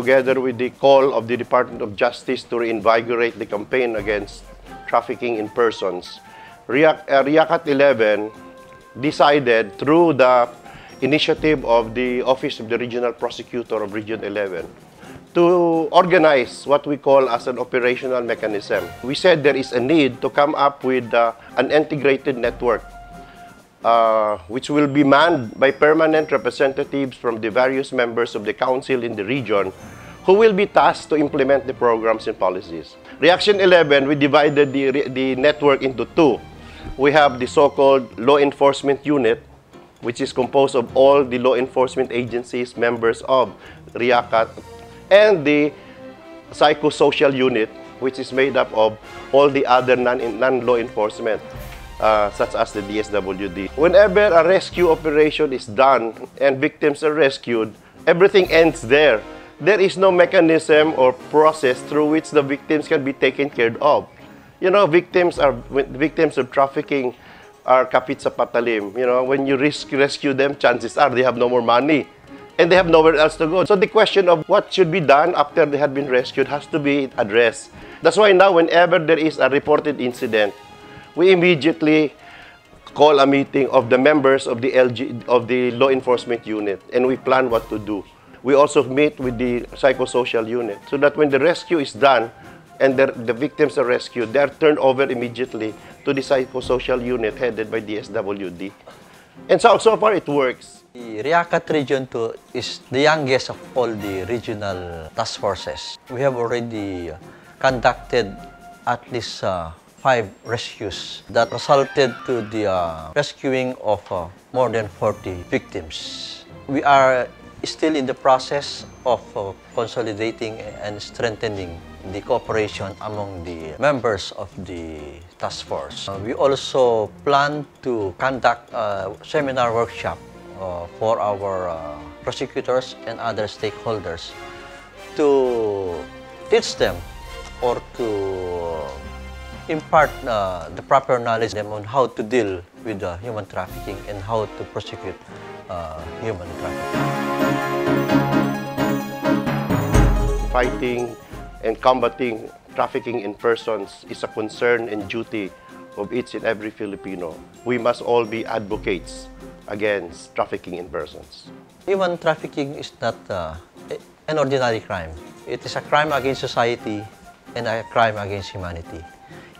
together with the call of the Department of Justice to reinvigorate the campaign against trafficking in persons, IACAT 11 decided through the initiative of the Office of the Regional Prosecutor of Region 11 to organize what we call as an operational mechanism. We said there is a need to come up with an integrated network which will be manned by permanent representatives from the various members of the council in the region who will be tasked to implement the programs and policies. Reaction 11, we divided the network into two. We have the so-called law enforcement unit, which is composed of all the law enforcement agencies, members of IACAT, and the psychosocial unit, which is made up of all the other non-law enforcement, such as the DSWD. Whenever a rescue operation is done and victims are rescued, everything ends there. There is no mechanism or process through which the victims can be taken care of. You know, victims of trafficking are kapit sa patalim. You know, when you rescue them, chances are they have no more money and they have nowhere else to go. So the question of what should be done after they had been rescued has to be addressed. That's why now whenever there is a reported incident, we immediately call a meeting of the members of the law enforcement unit and we plan what to do. We also meet with the psychosocial unit so that when the rescue is done and the victims are rescued, they are turned over immediately to the psychosocial unit headed by DSWD. And so far it works. The IACAT Region 2 is the youngest of all the regional task forces. We have already conducted at least 5 rescues that resulted to the rescuing of more than 40 victims. We are still in the process of consolidating and strengthening the cooperation among the members of the task force. We also plan to conduct a seminar workshop for our prosecutors and other stakeholders to teach them or to impart the proper knowledge on how to deal with human trafficking and how to prosecute human trafficking. Fighting and combating trafficking in persons is a concern and duty of each and every Filipino. We must all be advocates against trafficking in persons. Human trafficking is not an ordinary crime. It is a crime against society and a crime against humanity.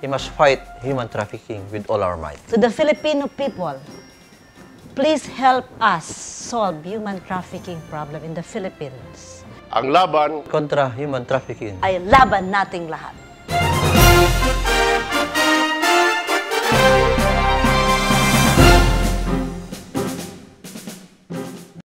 We must fight human trafficking with all our might. To the Filipino people, please help us solve human trafficking problem in the Philippines. Ang laban kontra human trafficking ay laban nating lahat.